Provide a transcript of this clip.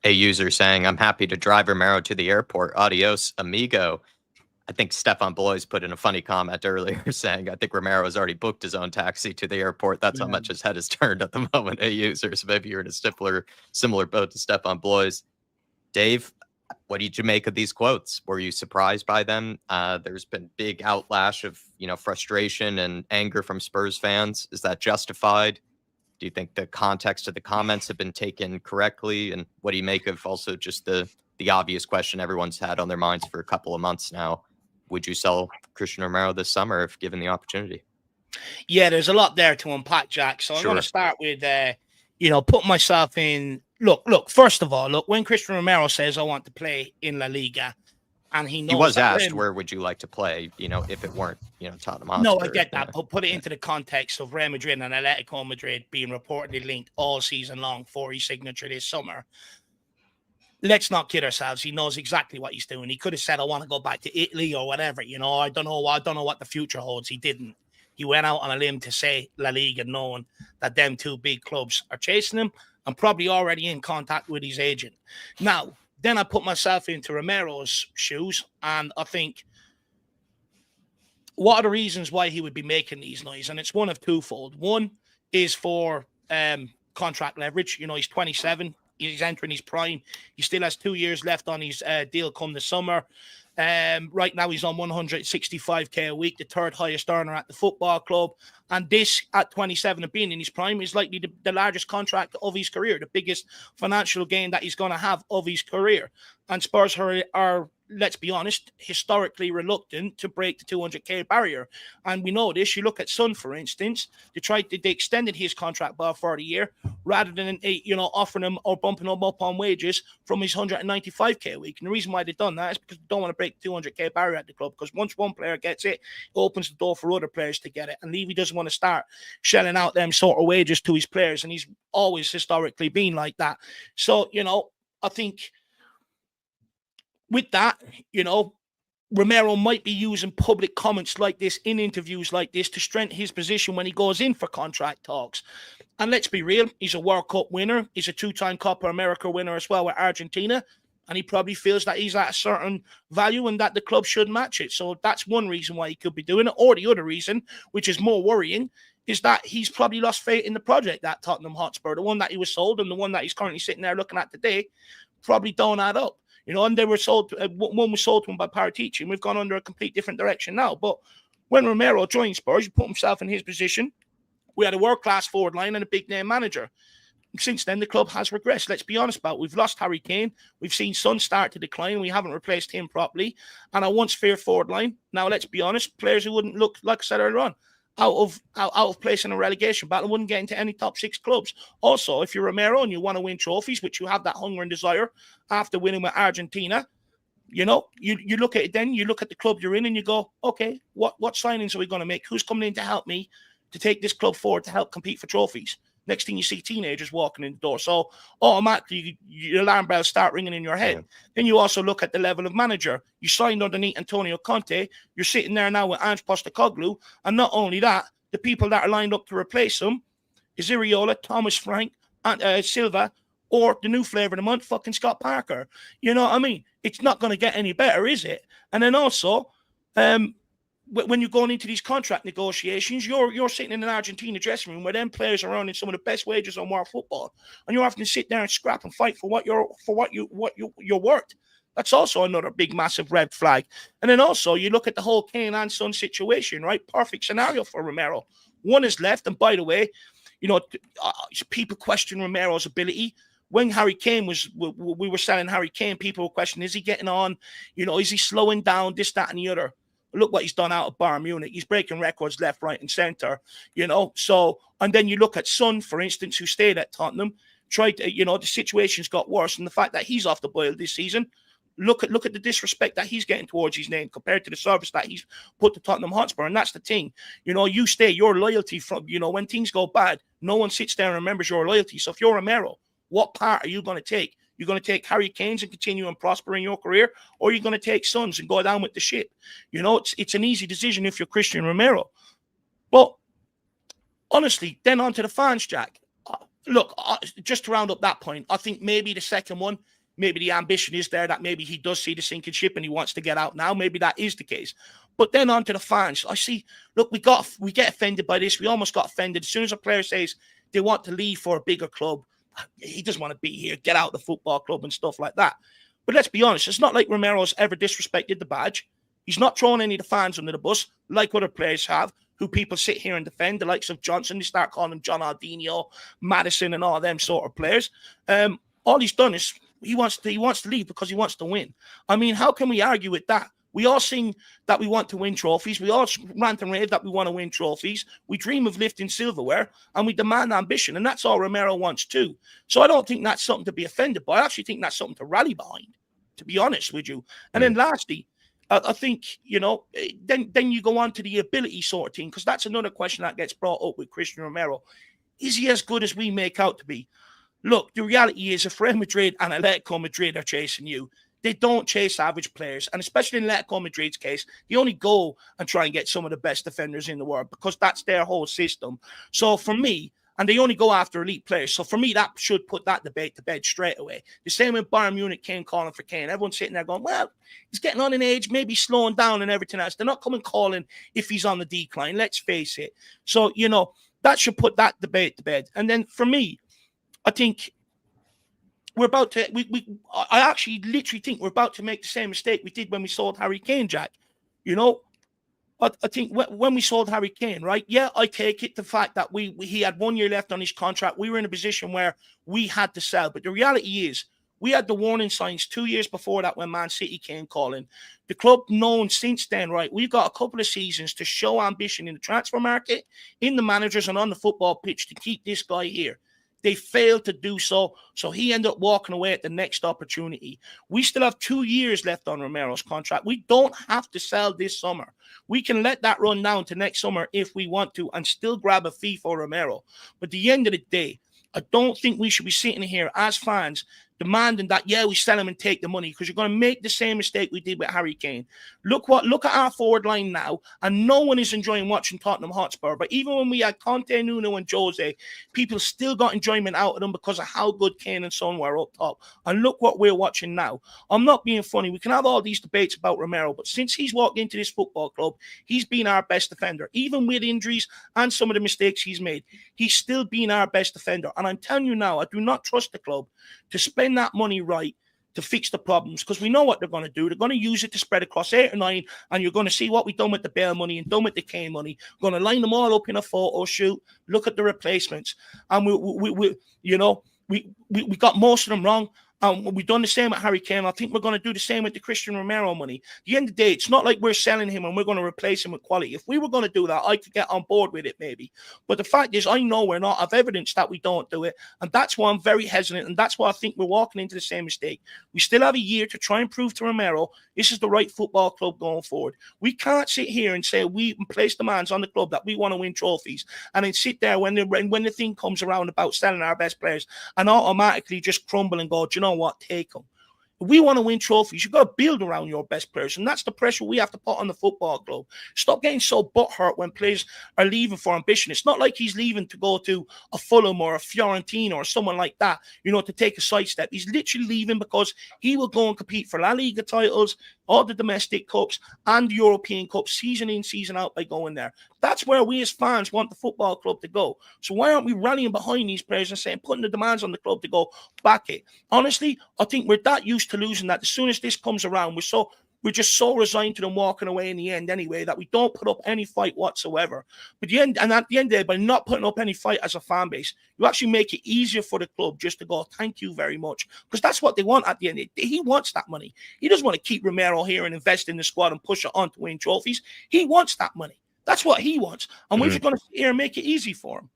A user saying, I'm happy to drive Romero to the airport. Adios, amigo. I think Stefan Blois put in a funny comment earlier saying, I think Romero has already booked his own taxi to the airport. That's how much his head is turned at the moment, a user. So maybe you're in a similar boat to Stefan Blois. Dave, what did you make of these quotes? Were you surprised by them? There's been big outlash of, frustration and anger from Spurs fans. Is that justified? Do you think the context of the comments have been taken correctly? And what do you make of also just the obvious question everyone's had on their minds for a couple of months now? Would you sell Cristian Romero this summer if given the opportunity? Yeah, there's a lot there to unpack, Jack. So I'm going to start with, put myself in. Look, first of all, when Cristian Romero says, I want to play in La Liga, and he knows he was asked, where would you like to play, if it weren't, Tottenham Hotspur. No, I get that. But put it into the context of Real Madrid and Atletico Madrid being reportedly linked all season long for his signature this summer. Let's not kid ourselves. He knows exactly what he's doing. He could have said, I want to go back to Italy or whatever. I don't know what the future holds. He didn't. He went out on a limb to say La Liga, knowing that them two big clubs are chasing him and probably already in contact with his agent. Now, then I put myself into Romero's shoes, and I think, what are the reasons why he would be making these noise? And it's one of twofold. One is for contract leverage. He's 27. He's entering his prime. He still has 2 years left on his deal come the summer. Right now, he's on 165k a week, the third highest earner at the football club. And this, at 27 and being in his prime, is likely the largest contract of his career, the biggest financial gain that he's going to have of his career. And Spurs are, let's be honest, historically reluctant to break the 200k barrier. And we know this. You look at Son, for instance, they extended his contract by a 40-year rather than offering him or bumping him up on wages from his 195k a week. And the reason why they've done that is because they don't want to break the 200k barrier at the club, because once one player gets it, it opens the door for other players to get it. And Levy doesn't want to start shelling out them sort of wages to his players, and he's always historically been like that. So, I think with that, Romero might be using public comments like this in interviews like this to strengthen his position when he goes in for contract talks. And let's be real, he's a World Cup winner. He's a two-time Copa America winner as well with Argentina. And he probably feels that he's at a certain value and that the club should match it. So that's one reason why he could be doing it. Or the other reason, which is more worrying, is that he's probably lost faith in the project at Tottenham Hotspur. The one that he was sold and the one that he's currently sitting there looking at today probably don't add up. And they were sold. One was sold to him by Paratici, and we've gone under a complete different direction now. But when Romero joined Spurs, he put himself in his position. We had a world-class forward line and a big-name manager. Since then, the club has regressed. Let's be honest about it. We've lost Harry Kane. We've seen Son start to decline. We haven't replaced him properly. And I once feared forward line. Now, let's be honest, players who wouldn't look, like I said earlier on, out of place in a relegation battle wouldn't get into any top six clubs. Also, if you're Romero and you want to win trophies, which you have that hunger and desire after winning with Argentina, you look at it then, you look at the club you're in and you go, okay, what signings are we going to make? Who's coming in to help me to take this club forward to help compete for trophies? Next thing you see teenagers walking in the door. So automatically your alarm bells start ringing in your head. Yeah. Then you also look at the level of manager. You signed underneath Antonio Conte. You're sitting there now with Ange Postecoglou. And not only that, the people that are lined up to replace him is Iriola, Thomas Frank, and Silva, or the new flavour of the month, fucking Scott Parker. You know what I mean? It's not going to get any better, is it? And then also, when you're going into these contract negotiations, you're sitting in an Argentina dressing room where them players are earning some of the best wages on world football, and you're having to sit there and scrap and fight for what you're worth. That's also another big, massive red flag. And then also you look at the whole Kane and Son situation, right? Perfect scenario for Romero. One is left, and by the way, people question Romero's ability. When Harry Kane we were selling Harry Kane, people were questioning, is he getting on? Is he slowing down? This, that, and the other. Look what he's done out of Bayern Munich. He's breaking records left, right, and centre, So, and then you look at Son, for instance, who stayed at Tottenham, the situation's got worse. And the fact that he's off the boil this season, look at the disrespect that he's getting towards his name compared to the service that he's put to Tottenham Hotspur. And that's the thing. You stay, your loyalty from, when things go bad, no one sits there and remembers your loyalty. So if you're Romero, what part are you going to take? You're going to take Harry Kane's and continue and prosper in your career, or you're going to take Son's and go down with the ship. It's an easy decision if you're Cristian Romero. But honestly, then on to the fans, Jack. look, just to round up that point, I think maybe the second one, maybe the ambition is there that maybe he does see the sinking ship and he wants to get out now. Maybe that is the case. But then on to the fans. I see, look, we get offended by this. We almost got offended. As soon as a player says they want to leave for a bigger club, he doesn't want to be here, get out of the football club and stuff like that. But let's be honest, it's not like Romero's ever disrespected the badge. He's not throwing any of the fans under the bus like other players have, who people sit here and defend, the likes of Johnson. They start calling him John Aldinho, Madison, and all them sort of players. All he's done is he wants to leave because he wants to win. I mean, how can we argue with that? We all sing that we want to win trophies. We all rant and rave that we want to win trophies. We dream of lifting silverware, and we demand ambition, and that's all Romero wants too. So I don't think that's something to be offended by. I actually think that's something to rally behind, to be honest with you. And then lastly, I think, then you go on to the ability sort of thing, because that's another question that gets brought up with Cristian Romero. Is he as good as we make out to be? Look, the reality is if Real Madrid and Atletico Madrid are chasing you, they don't chase average players. And especially in Atletico Madrid's case, they only go and try and get some of the best defenders in the world because that's their whole system. So for me, and they only go after elite players. So for me, that should put that debate to bed straight away. The same with Bayern Munich came calling for Kane. Everyone's sitting there going, well, he's getting on in age, maybe slowing down and everything else. They're not coming calling if he's on the decline. Let's face it. So, that should put that debate to bed. And then for me, I think we're about to, I actually literally think we're about to make the same mistake we did when we sold Harry Kane, Jack. I think when we sold Harry Kane, right? Yeah, I take it the fact that he had 1 year left on his contract. We were in a position where we had to sell. But the reality is, we had the warning signs 2 years before that when Man City came calling. The club known since then, right? We've got a couple of seasons to show ambition in the transfer market, in the managers, and on the football pitch to keep this guy here. They failed to do so, so he ended up walking away at the next opportunity. We still have 2 years left on Romero's contract. We don't have to sell this summer. We can let that run down to next summer if we want to and still grab a fee for Romero. But at the end of the day, I don't think we should be sitting here as fans demanding that, yeah, we sell him and take the money, because you're going to make the same mistake we did with Harry Kane. Look at our forward line now, and no one is enjoying watching Tottenham Hotspur. But even when we had Conte, Nuno, and Jose, people still got enjoyment out of them because of how good Kane and Son were up top. And look what we're watching now. I'm not being funny. We can have all these debates about Romero, but since he's walked into this football club, he's been our best defender. Even with injuries and some of the mistakes he's made, he's still been our best defender. And I'm telling you now, I do not trust the club to spend that money right to fix the problems, because we know what they're going to do. They're going to use it to spread across 8 or 9, and you're going to see what we've done with the Bale money and done with the Kane money. We're going to line them all up in a photo shoot, look at the replacements, and we got most of them wrong. We've done the same with Harry Kane. I think we're going to do the same with the Cristian Romero money. At the end of the day, it's not like we're selling him and we're going to replace him with quality. If we were going to do that, I could get on board with it maybe. But the fact is, I know we're not. I've evidence that we don't do it. And that's why I'm very hesitant. And that's why I think we're walking into the same mistake. We still have a year to try and prove to Romero this is the right football club going forward. We can't sit here and say we place demands on the club that we want to win trophies and then sit there when the thing comes around about selling our best players and automatically just crumble and go, do you know what, take them. If we want to win trophies, you've got to build around your best players, and that's the pressure we have to put on the football club. Stop getting so butthurt when players are leaving for ambition. It's not like he's leaving to go to a Fulham or a Fiorentina or someone like that, to take a sidestep. He's literally leaving because he will go and compete for La Liga titles, all the domestic cups, and the European Cup, season in, season out, by going there. That's where we as fans want the football club to go. So why aren't we rallying behind these players and saying, putting the demands on the club to go back it? Honestly, I think we're that used to losing that as soon as this comes around, we're just so resigned to them walking away in the end anyway that we don't put up any fight whatsoever. But at the end of the day, by not putting up any fight as a fan base, you actually make it easier for the club just to go, thank you very much. Because that's what they want at the end of the day. He wants that money. He doesn't want to keep Romero here and invest in the squad and push it on to win trophies. He wants that money. That's what he wants. And we're just going to sit here and make it easy for him.